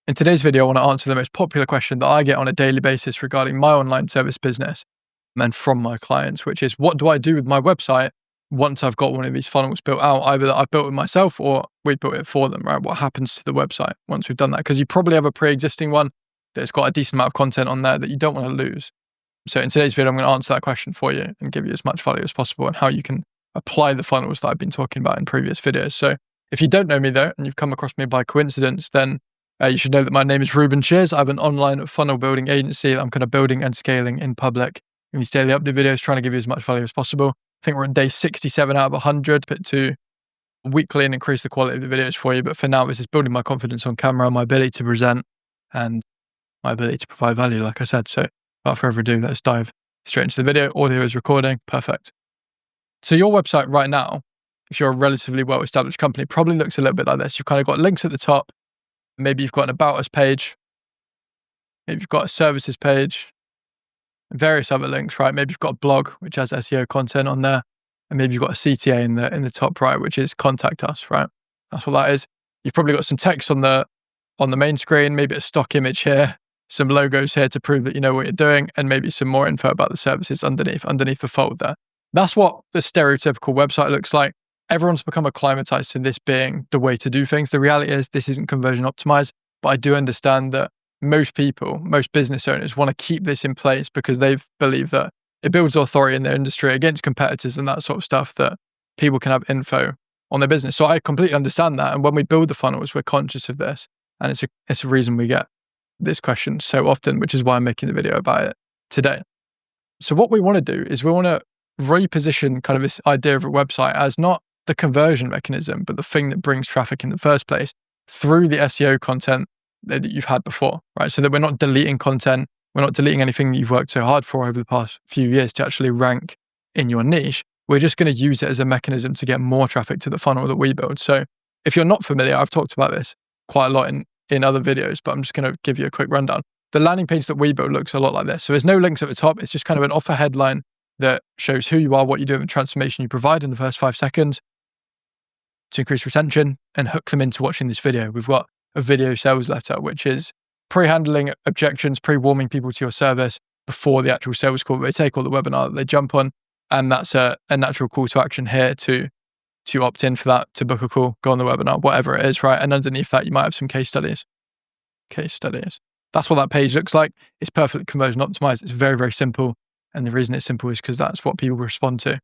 In today's video, I want to answer the most popular question that I get on a daily basis regarding my online service business and from my clients, which is, what do I do with my website once I've got one of these funnels built out, either that I've built it myself or we built it for them, right? What happens to the website once we've done that? Because you probably have a pre-existing one that's got a decent amount of content on there that you don't want to lose. So in today's video, I'm going to answer that question for you and give you as much value as possible on how you can apply the funnels that I've been talking about in previous videos. So if you don't know me though, and you've come across me by coincidence, then you should know that my name is Reuben Shears. I have an online funnel building agency that I'm kind of building and scaling in public in these daily update videos, trying to give you as much value as possible. I think we're on day 67 out of 100, but to weekly and increase the quality of the videos for you. But for now, this is building my confidence on camera, my ability to present, and my ability to provide value, like I said. So without further ado, let's dive straight into the video. Audio is recording. Perfect. So your website right now, if you're a relatively well-established company, probably looks a little bit like this. You've kind of got links at the top. Maybe you've got an About Us page. Maybe you've got a services page. Various other links, right? Maybe you've got a blog, which has SEO content on there. And maybe you've got a CTA in the top right, which is contact us, right? That's what that is. You've probably got some text on the main screen, maybe a stock image here, some logos here to prove that you know what you're doing, and maybe some more info about the services underneath the fold there. That's what the stereotypical website looks like. Everyone's become acclimatized to this being the way to do things. The reality is this isn't conversion optimized, but I do understand that most people, most business owners want to keep this in place because they believe that it builds authority in their industry against competitors and that sort of stuff, that people can have info on their business. So I completely understand that. And when we build the funnels, we're conscious of this. And it's a reason we get this question so often, which is why I'm making the video about it today. So what we want to do is we want to reposition kind of this idea of a website as not the conversion mechanism, but the thing that brings traffic in the first place through the SEO content that you've had before, right? So that we're not deleting content. We're not deleting anything that you've worked so hard for over the past few years to actually rank in your niche. We're just going to use it as a mechanism to get more traffic to the funnel that we build. So if you're not familiar, I've talked about this quite a lot in other videos, but I'm just going to give you a quick rundown. The landing page that we build looks a lot like this. So there's no links at the top. It's just kind of an offer headline that shows who you are, what you do, and the transformation you provide in the first 5 seconds to increase retention and hook them into watching this video. We've got a video sales letter, which is pre-handling objections, pre-warming people to your service before the actual sales call they take or the webinar that they jump on. And that's a natural call to action here to opt in for that, to book a call, go on the webinar, whatever it is, right? And underneath that, you might have some case studies. That's what that page looks like. It's perfectly conversion optimized. It's very, very simple. And the reason it's simple is because that's what people respond to.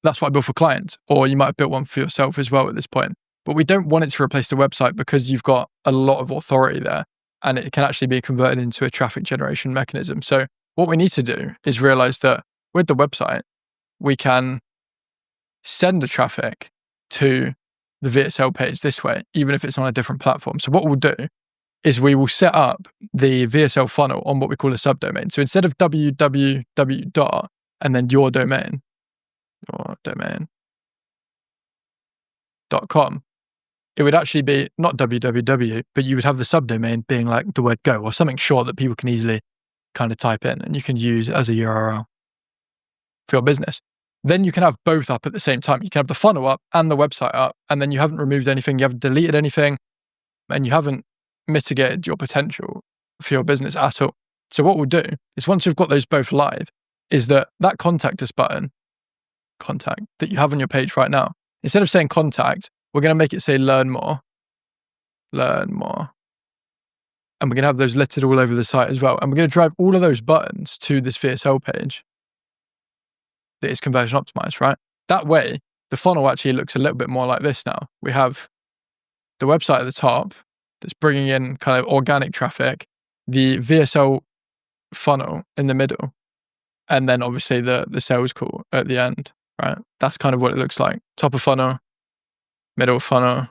That's what I built for clients, or you might have built one for yourself as well at this point. But we don't want it to replace the website because you've got a lot of authority there and it can actually be converted into a traffic generation mechanism. So what we need to do is realize that with the website, we can send the traffic to the VSL page this way, even if it's on a different platform. So what we'll do is we will set up the VSL funnel on what we call a subdomain. So instead of www dot and then your domain.com, it would actually be not www, but you would have the subdomain being like the word go or something short that people can easily kind of type in and you can use as a URL for your business. Then you can have both up at the same time. You can have the funnel up and the website up, and then you haven't removed anything, you haven't deleted anything, and you haven't mitigated your potential for your business at all. So what we'll do is once you've got those both live, is that contact us button, contact, that you have on your page right now, instead of saying contact, we're going to make it say learn more. And we're going to have those littered all over the site as well. And we're going to drive all of those buttons to this VSL page that is conversion optimized, right? That way, the funnel actually looks a little bit more like this now. We have the website at the top that's bringing in kind of organic traffic, the VSL funnel in the middle, and then obviously the sales call at the end, right? That's kind of what it looks like. Top of funnel, middle of funnel,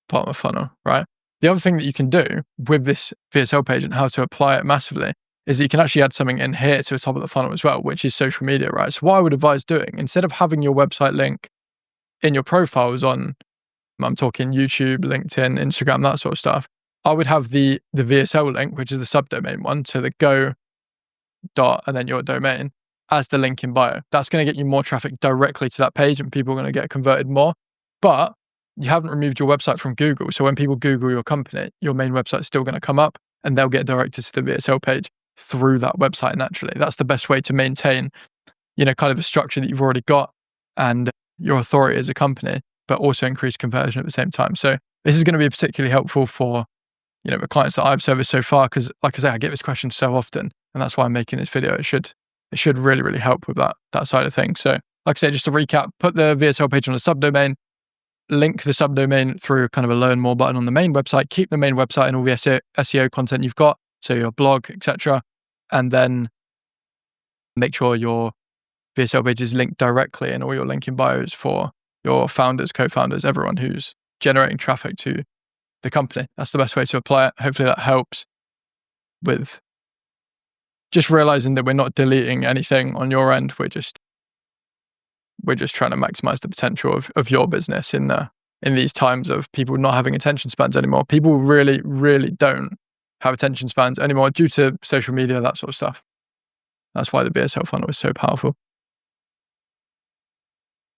bottom of funnel, right? The other thing that you can do with this VSL page and how to apply it massively is that you can actually add something in here to the top of the funnel as well, which is social media, right? So what I would advise doing, instead of having your website link in your profiles on, I'm talking YouTube, LinkedIn, Instagram, that sort of stuff, I would have the VSL link, which is the subdomain one, so the go dot and then your domain as the link in bio. That's going to get you more traffic directly to that page and people are going to get converted more. But you haven't removed your website from Google. So when people Google your company, your main website's still going to come up and they'll get directed to the VSL page through that website naturally. That's the best way to maintain, kind of a structure that you've already got and your authority as a company, but also increase conversion at the same time. So this is going to be particularly helpful for, the clients that I've serviced so far, because like I say, I get this question so often, and that's why I'm making this video. It should really, really help with that side of things. So like I say, just to recap, put the VSL page on a subdomain, link the subdomain through kind of a learn more button on the main website, keep the main website and all the SEO content you've got, so your blog, etc. And then make sure your VSL page is linked directly in all your linking bios for your founders, co-founders, everyone who's generating traffic to the company. That's the best way to apply it. Hopefully that helps with just realizing that we're not deleting anything on your end. We're just trying to maximize the potential of your business in these times of people not having attention spans anymore. People really, really don't have attention spans anymore due to social media, that sort of stuff. That's why the VSL funnel is so powerful.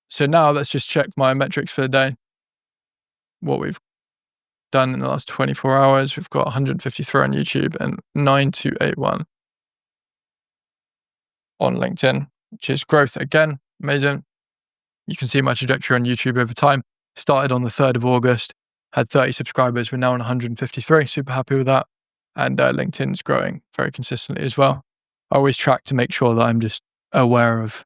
So now let's just check my metrics for the day. What we've done in the last 24 hours, we've got 153 on YouTube and 9281 on LinkedIn, which is growth again. Amazing. You can see my trajectory on YouTube over time. Started on the 3rd of August, had 30 subscribers. We're now on 153. Super happy with that. And LinkedIn's growing very consistently as well. I always track to make sure that I'm just aware of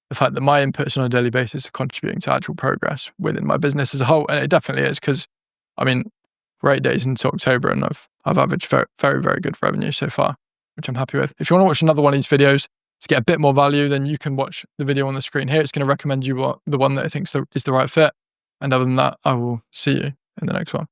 the fact that my inputs on a daily basis are contributing to actual progress within my business as a whole. And it definitely is, because we're 8 days into October and I've averaged very, very, very good revenue so far, which I'm happy with. If you want to watch another one of these videos to get a bit more value, then you can watch the video on the screen here. It's going to recommend you the one that I think is the right fit. And other than that, I will see you in the next one.